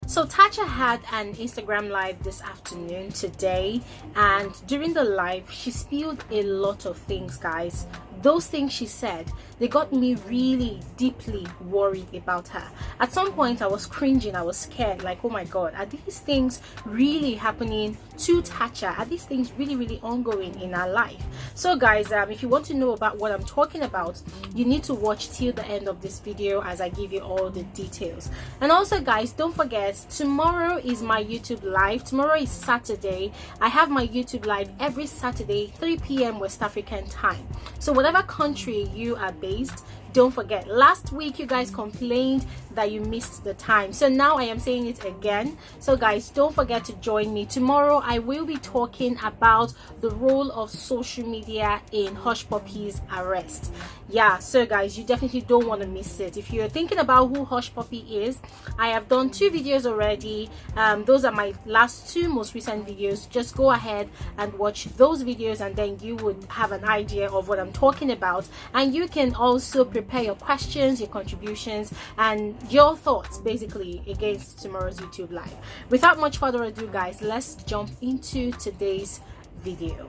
So Tacha had an Instagram live this afternoon today, and during the live she spilled a lot of things, guys. Those things she said, they got me really deeply worried about her. At some point I was cringing, I was scared, like, oh my god, are these things really happening to Tacha? Are these things really ongoing in her life? So guys, if you want to know about what I'm talking about, you need to watch till the end of this video as I give you all the details. And also guys, don't forget, tomorrow is my YouTube live. Tomorrow is Saturday. I have my YouTube live every Saturday, 3 p.m. West African time. So whatever country you are based, don't forget, last week you guys complained that you missed the time, so now I am saying it again. So guys, don't forget to join me tomorrow. I will be talking about the role of social media in Hush Puppy's arrest. Yeah, so guys, you definitely don't want to miss it. If you're thinking about who Hush Puppy is, I have done 2 videos already. Those are my last 2 most recent videos. Just go ahead and watch those videos, and then you would have an idea of what I'm talking about, and you can also prepare your questions, your contributions, and your thoughts basically against tomorrow's YouTube live. Without much further ado guys, let's jump into today's video.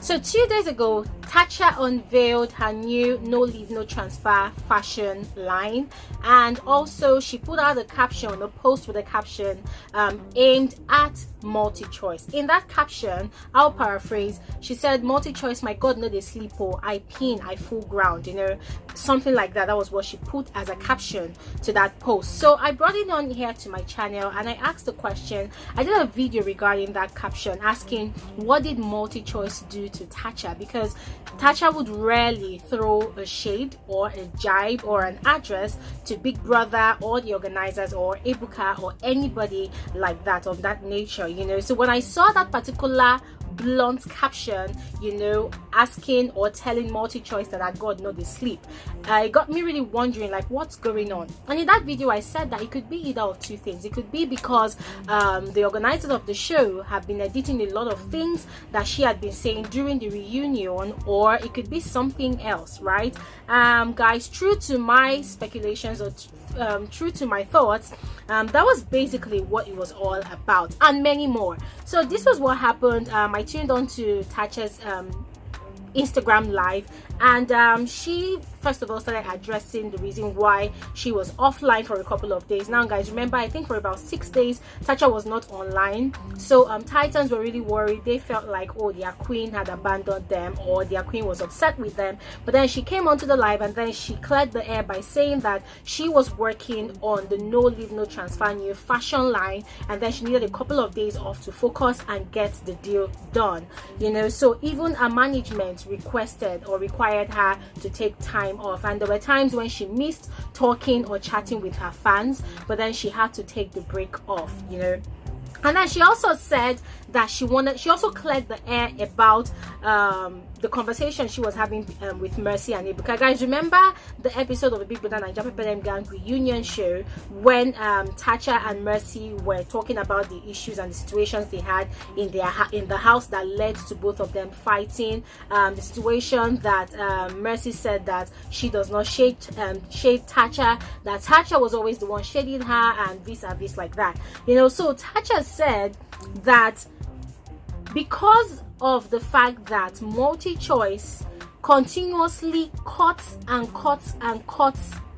So 2 days ago, Tacha unveiled her new no leave no transfer fashion line, and also she put out a caption, a post with a caption aimed at Multichoice. In that caption, I'll paraphrase, she said, "Multichoice, my god, no they sleep, oh, I pin, I full ground," you know, something like that. That was what she put as a caption to that post. So I brought it on here to my channel and I asked the question. I did a video regarding that caption, asking what did Multichoice do to Tacha, because Tacha would rarely throw a shade or a jibe or an address to Big Brother or the organizers or Ebuka or anybody like that, of that nature, you know. So when I saw that particular blunt caption, you know, asking or telling Multichoice that, "I God, no they sleep," it got me really wondering, like, what's going on. And in that video I said that it could be either of 2 things. It could be because the organizers of the show have been editing a lot of things that she had been saying during the reunion, or it could be something else, right? Guys, true to my speculations, or true to my thoughts, that was basically what it was all about, and many more. So this was what happened. I tuned on to Tacha's Instagram live, and she first of all started addressing the reason why she was offline for a couple of days. Now guys, remember, I think for about 6 days Tacha was not online. So Titans were really worried. They felt like, oh, their queen had abandoned them, or their queen was upset with them. But then she came onto the live and then she cleared the air by saying that she was working on the no leave no transfer new fashion line, and then she needed a couple of days off to focus and get the deal done, you know. So even her management requested or required her to take time off, and there were times when she missed talking or chatting with her fans, but then she had to take the break off, you know. And then she also said that she also cleared the air about the conversation she was having with Mercy and Ebuka. Guys, remember the episode of the Big Brother Nigerian Gang reunion show when Tacha and Mercy were talking about the issues and the situations they had in the house that led to both of them fighting? The situation that Mercy said that she does not shade Tacha, that Tacha was always the one shading her, and vis-a-vis like that, you know. So Tacha said that because of the fact that Multichoice continuously cuts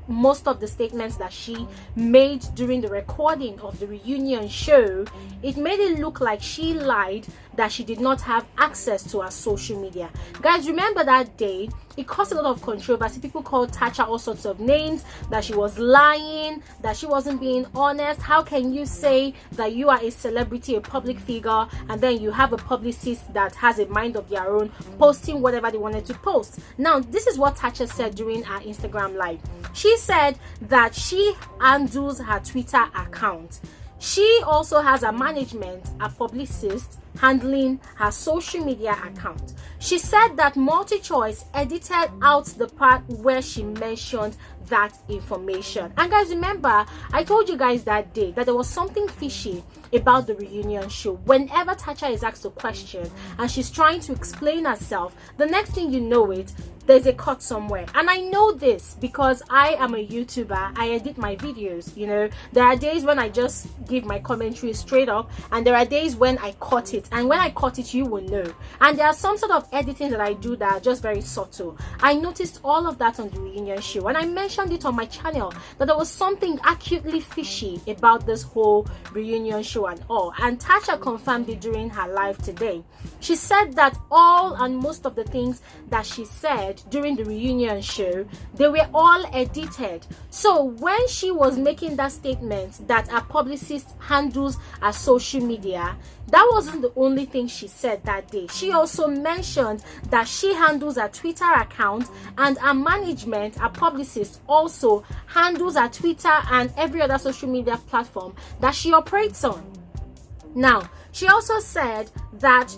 most of the statements that she made during the recording of the reunion show, it made it look like she lied, that she did not have access to her social media. Guys, remember that day? It caused a lot of controversy. People called Tacha all sorts of names, that she was lying, that she wasn't being honest. How can you say that you are a celebrity, a public figure, and then you have a publicist that has a mind of their own, posting whatever they wanted to post? Now, this is what Tacha said during her Instagram live. She said that she handles her Twitter account. She also has a management, a publicist, handling her social media account. She said that Multichoice edited out the part where she mentioned that information. And guys, remember, I told you guys that day that there was something fishy about the reunion show. Whenever Tacha is asked a question and she's trying to explain herself, the next thing you know it, there's a cut somewhere. And I know this because I am a YouTuber. I edit my videos, you know. There are days when I just give my commentary straight up, and there are days when I cut it, and when I cut it, you will know. And there are some sort of editing that I do that are just very subtle. I noticed all of that on the reunion show, and I mentioned it on my channel that there was something acutely fishy about this whole reunion show and all. And Tacha confirmed it during her live today. She said that all and most of the things that she said during the reunion show, they were all edited. So when she was making that statement that a publicist handles her social media, that wasn't the only thing she said that day. She also mentioned that she handles her Twitter account, and her management, her publicist, also handles her Twitter and every other social media platform that she operates on. Now, she also said that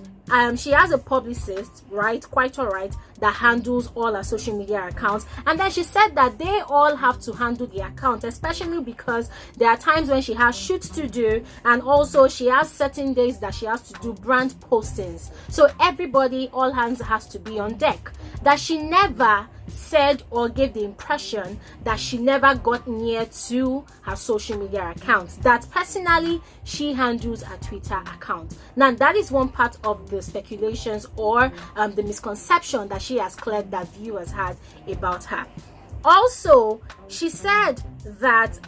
she has a publicist, right, quite all right, that handles all her social media accounts. And then she said that they all have to handle the account, especially because there are times when she has shoots to do, and also she has certain days that she has to do brand postings. So everybody, all hands has to be on deck. That she never said or gave the impression that she never got near to her social media accounts, that personally she handles her Twitter account. Now that is one part of the speculations or the misconception that she has cleared that viewers had about her. Also, she said that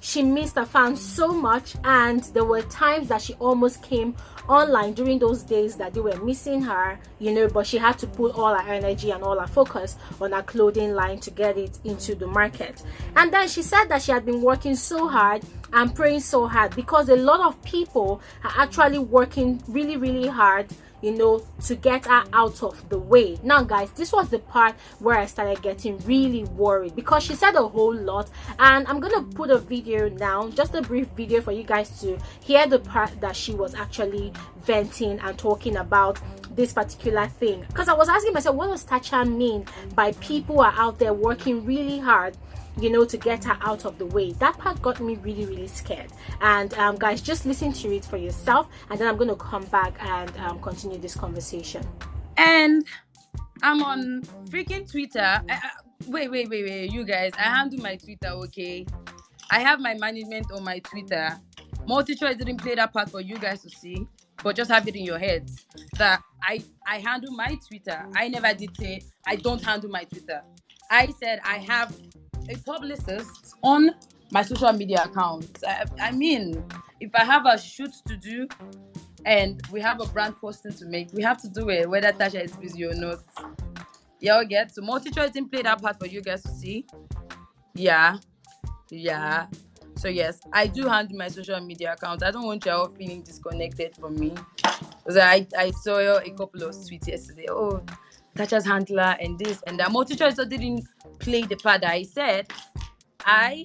she missed her fans so much, and there were times that she almost came online during those days that they were missing her, you know, but she had to put all her energy and all her focus on her clothing line to get it into the market. And then she said that she had been working so hard and praying so hard because a lot of people are actually working really, really hard, you know, to get her out of the way. Now guys, this was the part where I started getting really worried because she said a whole lot, and I'm gonna put a video now, just a brief video for you guys to hear the part that she was actually venting and talking about this particular thing. Because I was asking myself, what does Tacha mean by people are out there working really hard, you know, to get her out of the way? That part got me really, really scared. And guys, just listen to it for yourself, and then I'm going to come back and continue this conversation. And I'm on freaking Twitter. Wait, you guys, I handle my Twitter, okay? I have my management on my Twitter. Multichoice didn't play that part for you guys to see, but just have it in your heads that I handle my Twitter. I never did say I don't handle my Twitter. I said I have a publicist on my social media account. I mean, if I have a shoot to do and we have a brand posting to make, we have to do it, whether Tacha is busy or not. Y'all get? So Multichoice didn't play that part for you guys to see. Yeah. So yes, I do handle my social media account. I don't want you all feeling disconnected from me. Because I saw a couple of tweets yesterday. Oh, Tacha's handler and this and that. Multichoice didn't play the part that I said. I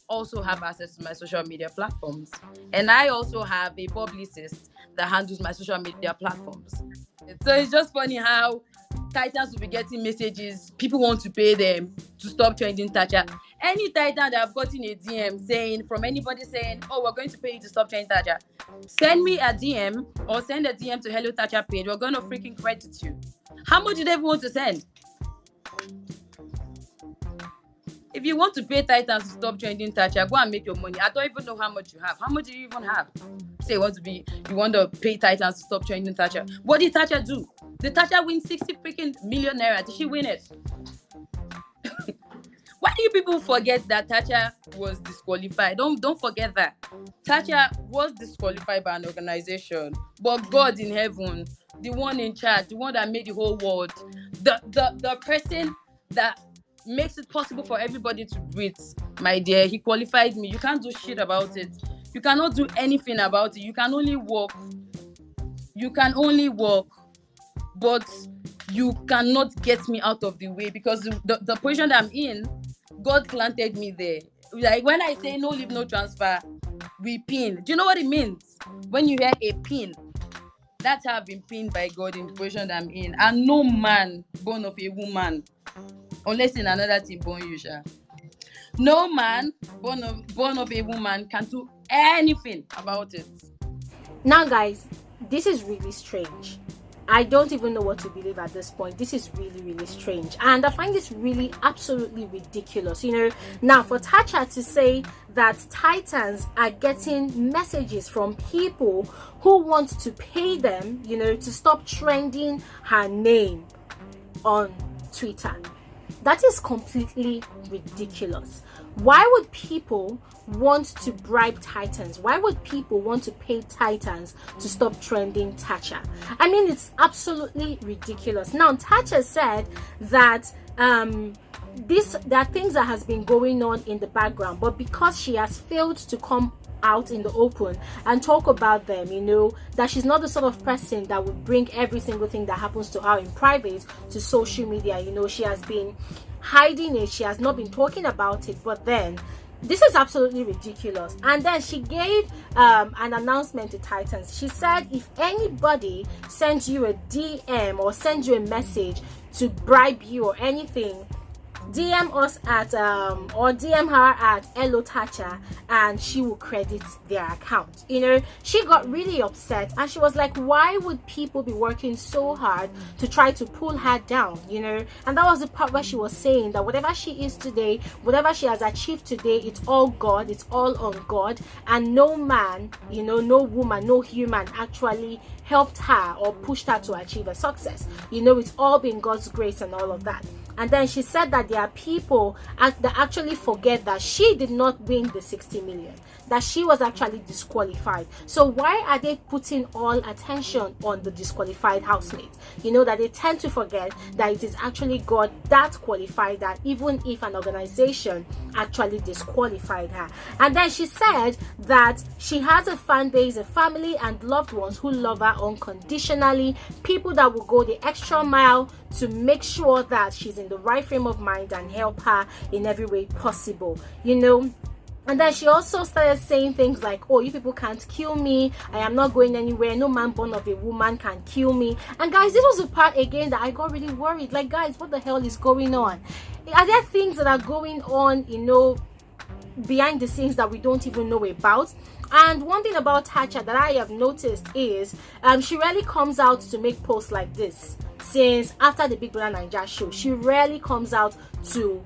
also have access to my social media platforms, and I also have a publicist that handles my social media platforms. So it's just funny how Titans will be getting messages. People want to pay them to stop trending Tacha. Any Titan that have gotten a DM saying, from anybody saying, oh, we're going to pay you to stop trending Tacha, send me a DM or send a DM to Hello Tacha page. We're going to freaking credit you. How much do they want to send? If you want to pay Titans to stop trending Tacha, go and make your money. I don't even know how much you have. How much do you even have? Say you want to pay Titans to stop trending Tacha. What did Tacha do? Did Tacha win 60 freaking million naira? Did she win it? Why do you people forget that Tacha was disqualified? Don't forget that. Tacha was disqualified by an organization, but God in heaven, the one in charge, the one that made the whole world, the person that makes it possible for everybody to breathe, my dear, he qualified me. You can't do shit about it. You cannot do anything about it. You can only walk, but you cannot get me out of the way, because the position that I'm in, God planted me there. Like when I say no leave, no transfer, we pin. Do you know what it means? When you hear a pin, that's how I've been pinned by God in the position that I'm in. And no man born of a woman unless in another thing born you, sha. No man born of a woman can do anything about it. Now, guys, this is really strange. I don't even know what to believe at this point. This is really, really strange. And I find this really absolutely ridiculous. Now for Tacha to say that Titans are getting messages from people who want to pay them, to stop trending her name on Twitter. That is completely ridiculous. Why would people want to bribe Titans? Why would people want to pay Titans to stop trending Tacha? I mean, it's absolutely ridiculous. Now, Tacha said that there are things that has been going on in the background, but because she has failed to come out in the open and talk about them, that she's not the sort of person that would bring every single thing that happens to her in private to social media. She has been hiding it, she has not been talking about it, but then this is absolutely ridiculous. And then she gave an announcement to Titans. She said, if anybody sends you a DM or sends you a message to bribe you or anything, DM us at or DM her at Hello Tacha, and she will credit their account. She got really upset and she was like, why would people be working so hard to try to pull her down? And that was the part where she was saying that whatever she is today, whatever she has achieved today, it's all God, it's all on God, and no man, no woman, no human actually helped her or pushed her to achieve a success. It's all been God's grace and all of that. And then she said that there are people that actually forget that she did not win the 60 million, that she was actually disqualified. So why are they putting all attention on the disqualified housemate? That they tend to forget that it is actually God that qualified her, even if an organization actually disqualified her. And then she said that she has a fan base, a family and loved ones who love her unconditionally, people that will go the extra mile to make sure that she's in the right frame of mind and help her in every way possible. And then she also started saying things like, oh, you people can't kill me, I am not going anywhere, no man born of a woman can kill me. And guys, this was the part again that I got really worried. Like, guys, what the hell is going on? Are there things that are going on behind the scenes that we don't even know about? And one thing about Tacha that I have noticed is she rarely comes out to make posts like this. Since after the Big Brother Naija show, she rarely comes out to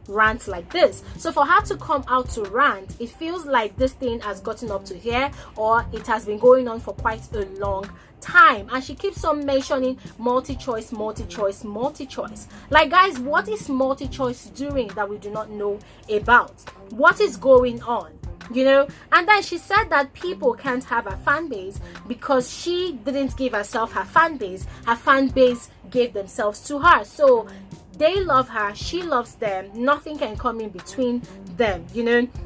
rant like this. So for her to come out to rant, it feels like this thing has gotten up to here, or it has been going on for quite a long time. And she keeps on mentioning multi-choice. Like, guys, what is multi-choice doing that we do not know about? What is going on? And then she said that people can't have a fan base because she didn't give herself her fan base gave themselves to her. So they love her, she loves them, nothing can come in between them.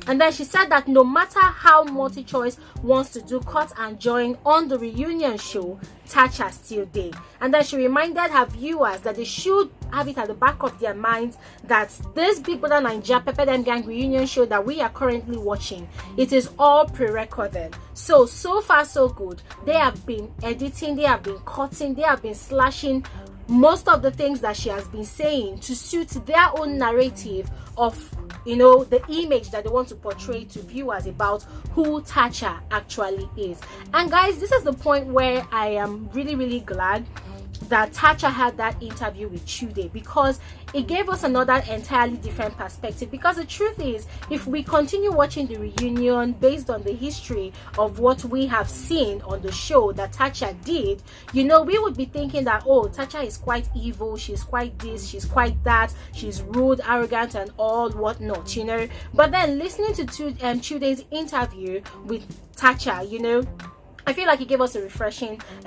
And then she said that no matter how Multichoice wants to do cut and join on the reunion show, Tacha still there. And then she reminded her viewers that they should have it at the back of their minds that this Big Brother Naija Pepper Dem Gang reunion show that we are currently watching, it is all pre-recorded. So far so good. They have been editing, they have been cutting, they have been slashing most of the things that she has been saying to suit their own narrative of the image that they want to portray to viewers about who Tacha actually is. And guys, this is the point where I am really, really glad that Tacha had that interview with Chude, because it gave us another entirely different perspective. Because the truth is, if we continue watching the reunion based on the history of what we have seen on the show that Tacha did, we would be thinking that, oh, Tacha is quite evil, she's quite this, she's quite that, she's rude, arrogant and all whatnot, But then listening to Chude's interview with Tacha, I feel like it gave us a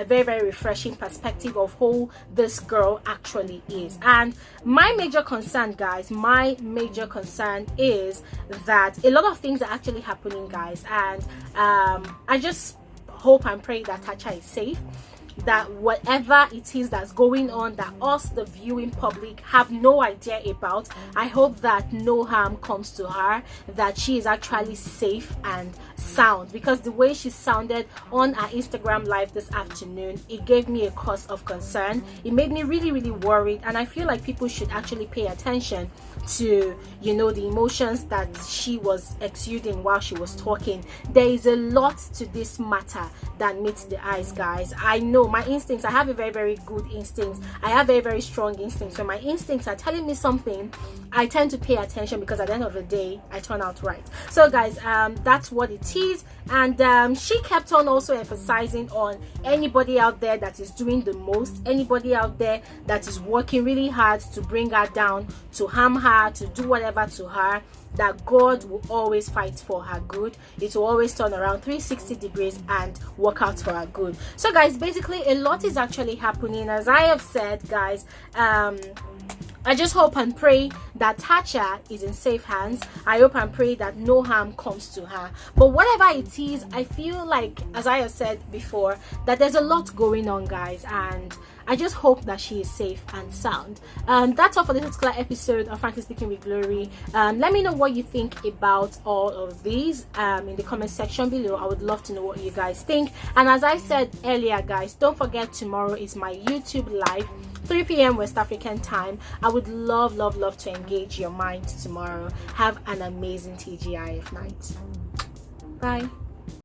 very, very refreshing perspective of who this girl actually is. And my major concern, guys, is that a lot of things are actually happening, guys. And I just hope and pray that Tacha is safe, that whatever it is that's going on that us, the viewing public, have no idea about, I hope that no harm comes to her, that she is actually safe and sound, because the way she sounded on her Instagram live this afternoon, it gave me a cause of concern. It made me really worried, and I feel like people should actually pay attention to, you know, the emotions that she was exuding while she was talking. There is a lot to this matter that meets the eyes, guys. I know my instincts, I have a very good instinct. I have very strong instincts. So my instincts are telling me something, I tend to pay attention, because at the end of the day I turn out right. So guys, that's what it is. And she kept on also emphasizing on anybody out there that is doing the most, anybody out there that is working really hard to bring her down, to harm her, to do whatever to her, that God will always fight for her good. It will always turn around 360 degrees and work out for her good. So guys, basically a lot is actually happening. As I have said, guys, I just hope and pray that Tacha is in safe hands. I hope and pray that no harm comes to her. But whatever it is, I feel like, as I have said before, that there's a lot going on, guys, and I just hope that she is safe and sound. That's all for this particular episode of Frankly Speaking with Glory. Let me know what you think about all of these in the comment section below. I would love to know what you guys think. And as I said earlier, guys, don't forget tomorrow is my YouTube live, 3 p.m. West African time. I would love to engage your mind tomorrow. Have an amazing TGIF night. Bye.